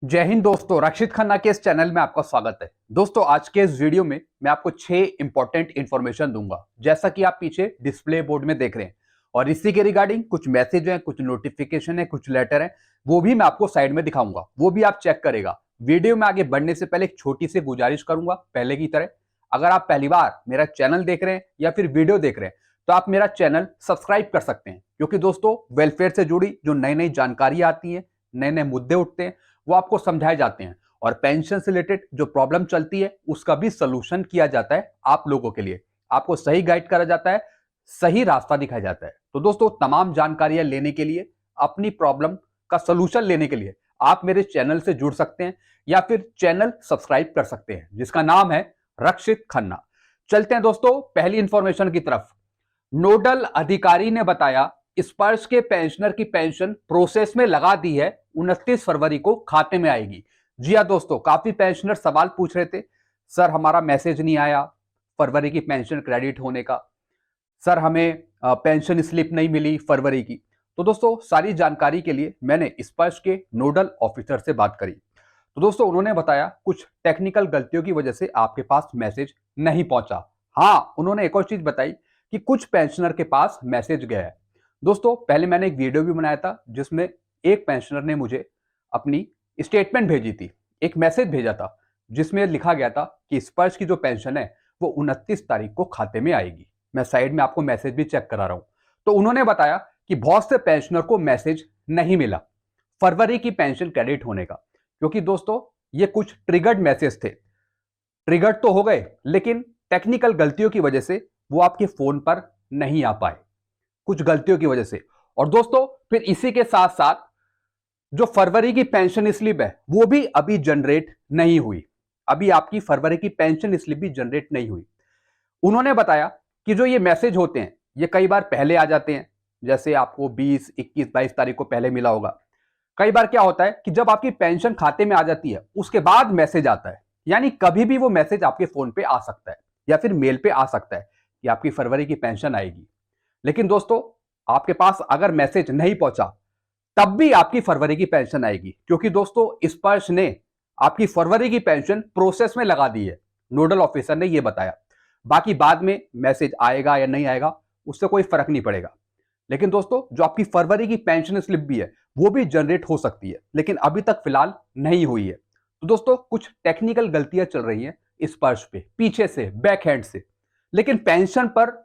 जय हिंद दोस्तों, रक्षित खन्ना के इस चैनल में आपका स्वागत है। दोस्तों, आज के इस वीडियो में मैं आपको 6 इंपॉर्टेंट इंफॉर्मेशन दूंगा, जैसा कि आप पीछे डिस्प्ले बोर्ड में देख रहे हैं। और इसी के रिगार्डिंग कुछ मैसेज हैं, कुछ नोटिफिकेशन है, कुछ लेटर है, वो भी मैं आपको साइड में दिखाऊंगा, वो भी आप चेक करेगा। वीडियो में आगे बढ़ने से पहले एक छोटी सी गुजारिश करूंगा, पहले की तरह अगर आप पहली बार मेरा चैनल देख रहे हैं या फिर वीडियो देख रहे हैं तो आप मेरा चैनल सब्सक्राइब कर सकते हैं, क्योंकि दोस्तों वेलफेयर से जुड़ी जो नई नई जानकारी आती है, नए नए मुद्दे उठते हैं, वो आपको समझाए जाते हैं। और पेंशन से रिलेटेड जो प्रॉब्लम चलती है उसका भी सलूशन किया जाता है आप लोगों के लिए। आपको सही गाइड करा जाता है, सही रास्ता दिखाया जाता है। तो दोस्तों, तमाम जानकारियां लेने के लिए, अपनी प्रॉब्लम का सलूशन लेने के लिए आप मेरे चैनल से जुड़ सकते हैं या फिर चैनल सब्सक्राइब कर सकते हैं, जिसका नाम है रक्षित खन्ना। चलते हैं दोस्तों पहली इंफॉर्मेशन की तरफ। नोडल अधिकारी ने बताया स्पर्श के पेंशनर की पेंशन प्रोसेस में लगा दी है, 29 फरवरी को खाते में आएगी। जी हाँ दोस्तों, काफी पेंशनर सवाल पूछ रहे थे, सर हमारा मैसेज नहीं आया फरवरी की पेंशन क्रेडिट होने का, सर हमें पेंशन स्लिप नहीं मिली फरवरी की। तो दोस्तों, सारी जानकारी के लिए मैंने स्पर्श के नोडल ऑफिसर से बात करी। तो दोस्तों, उन्होंने बताया कुछ टेक्निकल गलतियों की वजह से आपके पास मैसेज नहीं पहुंचा। हाँ, उन्होंने एक और चीज बताई कि कुछ पेंशनर के पास मैसेज गया है। दोस्तों, पहले मैंने एक वीडियो भी बनाया था जिसमें एक पेंशनर ने मुझे अपनी स्टेटमेंट भेजी थी, एक मैसेज भेजा था जिसमें लिखा गया था कि स्पर्श की जो पेंशन है वो 29 तारीख को खाते में आएगी। मैं साइड में आपको मैसेज भी चेक करा रहा हूं। तो उन्होंने बताया कि बहुत से पेंशनर को मैसेज नहीं मिला फरवरी की पेंशन क्रेडिट होने का, क्योंकि दोस्तों ये कुछ ट्रिगर्ड मैसेज थे। ट्रिगर्ड तो हो गए, लेकिन टेक्निकल गलतियों की वजह से वो आपके फोन पर नहीं आ पाए, कुछ गलतियों की वजह से। और दोस्तों, फिर इसी के साथ साथ जो फरवरी की पेंशन स्लिप है वो भी अभी जनरेट नहीं हुई। अभी आपकी फरवरी की पेंशन स्लिप भी जनरेट नहीं हुई। उन्होंने बताया कि जो ये मैसेज होते हैं ये कई बार पहले आ जाते हैं, जैसे आपको 20, 21, 22 तारीख को पहले मिला होगा। कई बार क्या होता है कि जब आपकी पेंशन खाते में आ जाती है उसके बाद मैसेज आता है, यानी कभी भी वो मैसेज आपके फोन पे आ सकता है या फिर मेल पे आ सकता है कि आपकी फरवरी की पेंशन आएगी। लेकिन दोस्तों, आपके पास अगर मैसेज नहीं पहुंचा तब भी आपकी फरवरी की पेंशन आएगी, क्योंकि दोस्तों स्पर्श ने आपकी फरवरी की पेंशन प्रोसेस में लगा दी है। नोडल ऑफिसर ने यह बताया। बाकी बाद में मैसेज आएगा या नहीं आएगा उससे कोई फर्क नहीं पड़ेगा। लेकिन दोस्तों, जो आपकी फरवरी की पेंशन स्लिप भी है वो भी जनरेट हो सकती है, लेकिन अभी तक फिलहाल नहीं हुई है। तो दोस्तों, कुछ टेक्निकल गलतियां चल रही हैं स्पर्श पे, पीछे से, बैक हैंड से, लेकिन पेंशन पर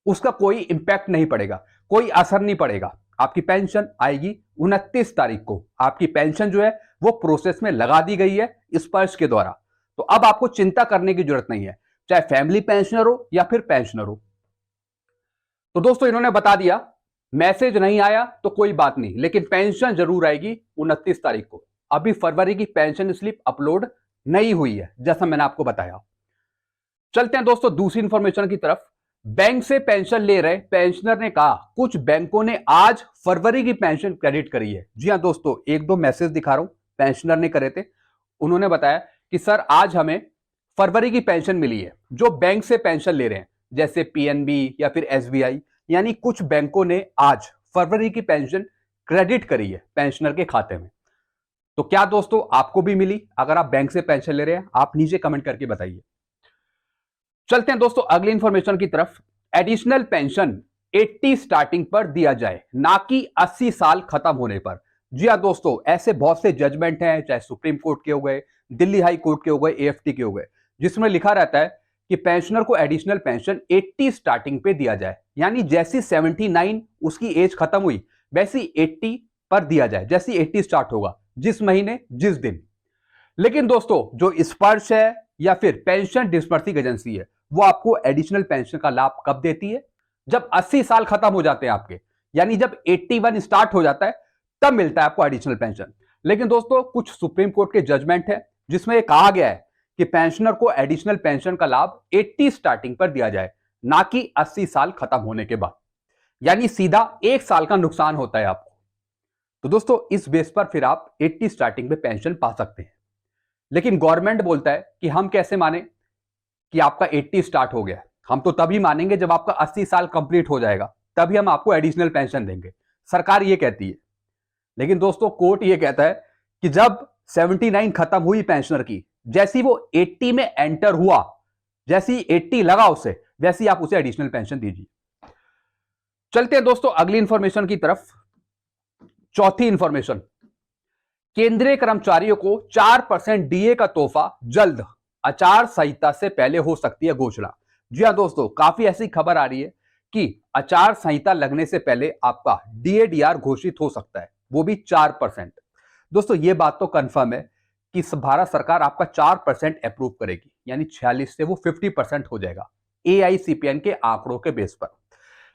उसका कोई इंपैक्ट नहीं पड़ेगा, कोई असर नहीं पड़ेगा। आपकी पेंशन आएगी 29 तारीख को। आपकी पेंशन जो है वो प्रोसेस में लगा दी गई है स्पर्श के द्वारा। तो अब आपको चिंता करने की जरूरत नहीं है, चाहे फैमिली पेंशनर हो या फिर पेंशनर हो। तो दोस्तों, इन्होंने बता दिया मैसेज नहीं आया तो कोई बात नहीं, लेकिन पेंशन जरूर आएगी 29 तारीख को। अभी फरवरी की पेंशन स्लिप अपलोड नहीं हुई है, जैसा मैंने आपको बताया। चलते हैं दोस्तों दूसरी इंफॉर्मेशन की तरफ। बैंक से पेंशन ले रहे पेंशनर ने कहा कुछ बैंकों ने आज फरवरी की पेंशन क्रेडिट करी है। जी हां दोस्तों, एक दो मैसेज दिखा रहा हूं, पेंशनर ने करे थे। उन्होंने बताया कि सर आज हमें फरवरी की पेंशन मिली है। जो बैंक से पेंशन ले रहे हैं जैसे पीएनबी या फिर एसबीआई, यानी कुछ बैंकों ने आज फरवरी की पेंशन क्रेडिट करी है पेंशनर के खाते में। तो क्या दोस्तों आपको भी मिली? अगर आप बैंक से पेंशन ले रहे हैं आप नीचे कमेंट करके बताइए। चलते हैं दोस्तों अगली इंफॉर्मेशन की तरफ। एडिशनल पेंशन 80 स्टार्टिंग पर दिया जाए, ना कि 80 साल खत्म होने पर। जी हां दोस्तों, ऐसे बहुत से जजमेंट हैं, चाहे सुप्रीम कोर्ट के हो गए, दिल्ली हाई कोर्ट के हो गए, एएफटी के हो गए, जिसमें लिखा रहता है कि पेंशनर को एडिशनल पेंशन 80 स्टार्टिंग पे दिया जाए, यानी जैसी 79 उसकी एज खत्म हुई वैसी 80 पर दिया जाए, जैसी 80 स्टार्ट होगा जिस महीने जिस दिन। लेकिन दोस्तों, जो स्पर्श है या फिर पेंशन डिस्बर्सिंग एजेंसी है वो आपको एडिशनल पेंशन का लाभ कब देती है? जब 80 साल खत्म हो जाते हैं आपके, यानी जब 81 स्टार्ट हो जाता है तब मिलता है आपको एडिशनल पेंशन। लेकिन दोस्तों, कुछ सुप्रीम कोर्ट के जजमेंट है जिसमें यह कहा गया है कि पेंशनर को एडिशनल पेंशन का लाभ 80 स्टार्टिंग पर दिया जाए, ना कि 80 साल खत्म होने के बाद, यानी सीधा 1 साल का नुकसान होता है आपको। तो दोस्तों, इस बेस पर फिर आप 80 स्टार्टिंग में पेंशन पा सकते हैं। लेकिन गवर्नमेंट बोलता है कि हम कैसे माने कि आपका 80 स्टार्ट हो गया? हम तो तभी मानेंगे जब आपका 80 साल कंप्लीट हो जाएगा, तभी हम आपको एडिशनल पेंशन देंगे, सरकार ये कहती है। लेकिन दोस्तों, कोर्ट ये कहता है कि जब 79 खत्म हुई पेंशनर की, जैसी वो 80 में एंटर हुआ, जैसी 80 लगा उसे, वैसी आप उसे एडिशनल पेंशन दीजिए। चलते हैं दोस्तों अगली इंफॉर्मेशन की तरफ। चौथी इंफॉर्मेशन, केंद्रीय कर्मचारियों को 4% डीए का तोहफा जल्द, आचार संहिता से पहले हो सकती है घोषणा। जी हां दोस्तों, काफी ऐसी खबर आ रही है कि आचार संहिता लगने से पहले आपका डीएडीआर घोषित हो सकता है, वो भी 4%। दोस्तों ये बात तो कंफर्म है कि भारत सरकार आपका 4% अप्रूव करेगी, यानी 46 से वो 50% हो जाएगा एआईसीपीएन के आंकड़ों के बेस पर।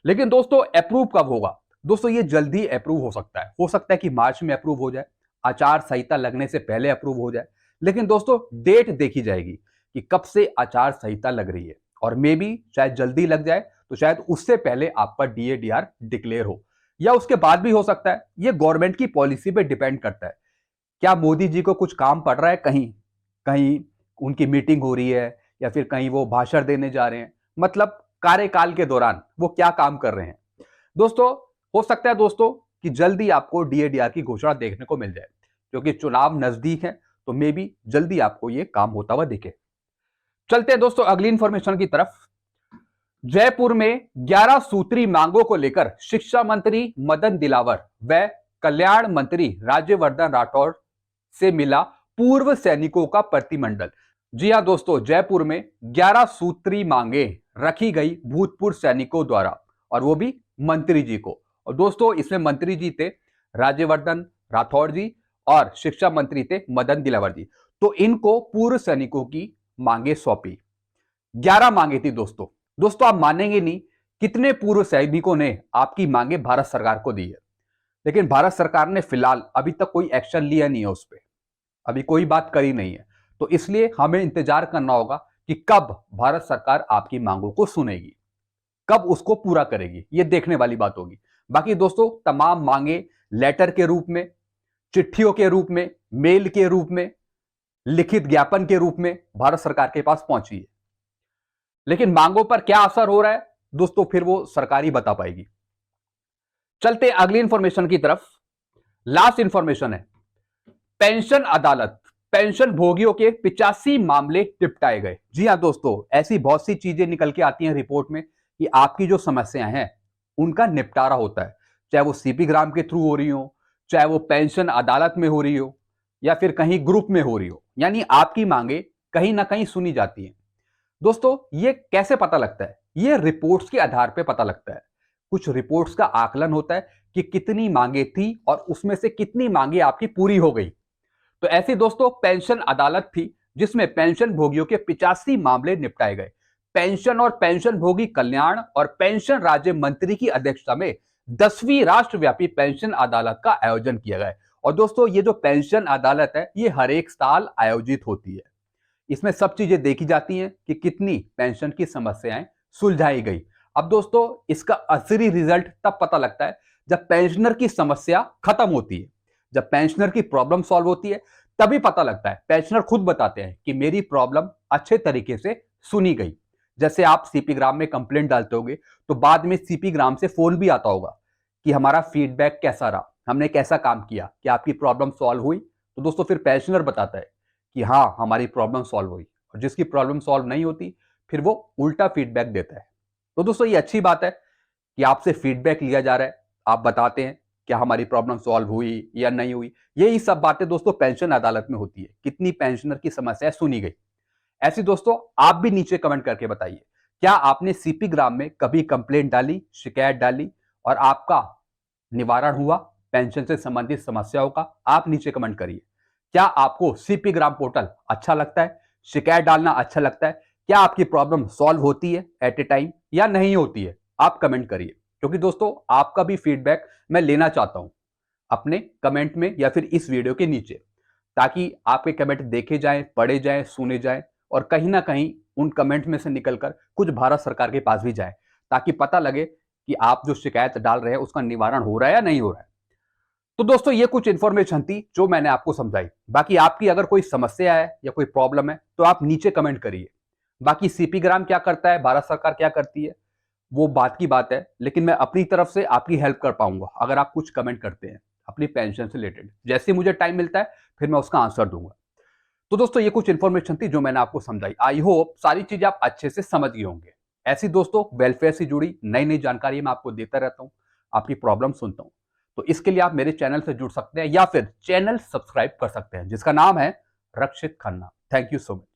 लेकिन दोस्तों अप्रूव कब होगा? दोस्तों ये जल्दी अप्रूव हो सकता है कि मार्च में अप्रूव हो जाए, आचार संहिता लगने से पहले अप्रूव हो जाए। लेकिन दोस्तों डेट देखी जाएगी कि कब से आचार संहिता लग रही है, और मे बी शायद जल्दी लग जाए तो शायद उससे पहले आपका डीएडीआर डिक्लेयर हो, या उसके बाद भी हो सकता है। ये गवर्नमेंट की पॉलिसी पे डिपेंड करता है। क्या मोदी जी को कुछ काम पड़ रहा है, कहीं कहीं उनकी मीटिंग हो रही है, या फिर कहीं वो भाषण देने जा रहे हैं, मतलब कार्यकाल के दौरान वो क्या काम कर रहे हैं। दोस्तों हो सकता है दोस्तों कि जल्दी आपको डीएडीआर की घोषणा देखने को मिल जाए, क्योंकि चुनाव नजदीक है, तो मे बी जल्दी आपको ये काम होता हुआ दिखे। चलते हैं दोस्तों अगली इंफॉर्मेशन की तरफ। जयपुर में 11 सूत्री मांगों को लेकर शिक्षा मंत्री मदन दिलावर व कल्याण मंत्री राज्यवर्धन राठौड़ से मिला पूर्व सैनिकों का प्रतिनिधिमंडल। जी हां दोस्तों, जयपुर में 11 सूत्री मांगे रखी गई भूतपूर्व सैनिकों द्वारा, और वो भी मंत्री जी को। और दोस्तों इसमें मंत्री जी थे राज्यवर्धन राठौड़ जी, और शिक्षा मंत्री थे मदन दिलावर जी। तो इनको पूर्व सैनिकों की मांगे सौंपी, 11 मांगे थी दोस्तों। दोस्तों आप मानेंगे नहीं, कितने पूर्व सैनिकों ने आपकी मांगे भारत सरकार को दी है, लेकिन भारत सरकार ने फिलहाल अभी तक कोई एक्शन लिया नहीं है उस पर, अभी कोई बात करी नहीं है। तो इसलिए हमें इंतजार करना होगा कि कब भारत सरकार आपकी मांगों को सुनेगी, कब उसको पूरा करेगी, ये देखने वाली बात होगी। बाकी दोस्तों तमाम मांगे लेटर के रूप में, चिट्ठियों के रूप में, मेल के रूप में, लिखित ज्ञापन के रूप में भारत सरकार के पास पहुंची है। लेकिन मांगों पर क्या असर हो रहा है दोस्तों, फिर वो सरकार ही बता पाएगी। चलते अगली इंफॉर्मेशन की तरफ। लास्ट इंफॉर्मेशन है पेंशन अदालत, पेंशन भोगियों के 85 मामले निपटाए गए। जी हां दोस्तों, ऐसी बहुत सी चीजें निकल के आती हैं रिपोर्ट में कि आपकी जो समस्याएं हैं उनका निपटारा होता है, चाहे वो सीपी ग्राम के थ्रू हो रही हो, चाहे वो पेंशन अदालत में हो रही हो, या फिर कहीं ग्रुप में हो रही हो, यानी आपकी मांगे कहीं ना कहीं सुनी जाती हैं। दोस्तों ये कैसे पता लगता है? ये रिपोर्ट्स के आधार पर पता लगता है। कुछ रिपोर्ट्स का आकलन होता है कि कितनी मांगे थी और उसमें से कितनी मांगे आपकी पूरी हो गई। तो ऐसी दोस्तों पेंशन अदालत थी जिसमें पेंशन भोगियों के 85 मामले निपटाए गए। पेंशन और पेंशन भोगी कल्याण और पेंशन राज्य मंत्री की अध्यक्षता में 10वीं राष्ट्रव्यापी पेंशन अदालत का आयोजन किया गया। और दोस्तों ये जो पेंशन अदालत है ये हर एक साल आयोजित होती है। इसमें सब चीजें देखी जाती हैं कि कितनी पेंशन की समस्याएं सुलझाई गई। अब दोस्तों इसका असली रिजल्ट तब पता लगता है जब पेंशनर की समस्या खत्म होती है, जब पेंशनर की प्रॉब्लम सॉल्व होती है, तभी पता लगता है। पेंशनर खुद बताते हैं कि मेरी प्रॉब्लम अच्छे तरीके से सुनी गई। जैसे आप सीपी ग्राम में कंप्लेंट डालते होगे तो बाद में सीपी ग्राम से फोन भी आता होगा कि हमारा फीडबैक कैसा रहा, हमने कैसा काम किया, क्या आपकी प्रॉब्लम सॉल्व हुई। तो दोस्तों फिर पेंशनर बताता है कि हाँ हमारी प्रॉब्लम सॉल्व हुई, और जिसकी प्रॉब्लम सॉल्व नहीं होती फिर वो उल्टा फीडबैक देता है। तो दोस्तों ये अच्छी बात है कि आपसे फीडबैक लिया जा रहा है, आप बताते हैं क्या हमारी प्रॉब्लम सॉल्व हुई या नहीं हुई। यही सब बातें दोस्तों पेंशन अदालत में होती है, कितनी पेंशनर की समस्या सुनी गई। ऐसी दोस्तों आप भी नीचे कमेंट करके बताइए, क्या आपने सीपी ग्राम में कभी कंप्लेंट डाली, शिकायत डाली और आपका निवारण हुआ पेंशन से संबंधित समस्याओं का? आप नीचे कमेंट करिए। क्या आपको सीपी ग्राम पोर्टल अच्छा लगता है, शिकायत डालना अच्छा लगता है? क्या आपकी प्रॉब्लम सॉल्व होती है एट ए टाइम या नहीं होती है? आप कमेंट करिए, क्योंकि दोस्तों आपका भी फीडबैक मैं लेना चाहता हूं अपने कमेंट में या फिर इस वीडियो के नीचे, ताकि आपके कमेंट देखे जाएं, पढ़े जाएं, सुने जाएं, और कहीं ना कहीं उन कमेंट में से निकलकर कुछ भारत सरकार के पास भी जाए, ताकि पता लगे कि आप जो शिकायत डाल रहे हैं उसका निवारण हो रहा है या नहीं हो रहा है। तो दोस्तों ये कुछ इंफॉर्मेशन थी जो मैंने आपको समझाई। बाकी आपकी अगर कोई समस्या है या कोई प्रॉब्लम है तो आप नीचे कमेंट करिए। बाकी सीपी ग्राम क्या करता है, भारत सरकार क्या करती है, वो बात की बात है, लेकिन मैं अपनी तरफ से आपकी हेल्प कर पाऊंगा अगर आप कुछ कमेंट करते हैं। अपनी पेंशन से रिलेटेड। जैसे ही मुझे टाइम मिलता है फिर मैं उसका आंसर दूंगा। तो दोस्तों ये कुछ इन्फॉर्मेशन थी जो मैंने आपको समझाई। आई होप सारी चीजें आप अच्छे से समझ गए होंगे। ऐसी दोस्तों वेलफेयर से जुड़ी नई नई जानकारी मैं आपको देता रहता हूँ, आपकी प्रॉब्लम सुनता हूँ। तो इसके लिए आप मेरे चैनल से जुड़ सकते हैं या फिर चैनल सब्सक्राइब कर सकते हैं जिसका नाम है Rakshit Khanna. Thank you so much.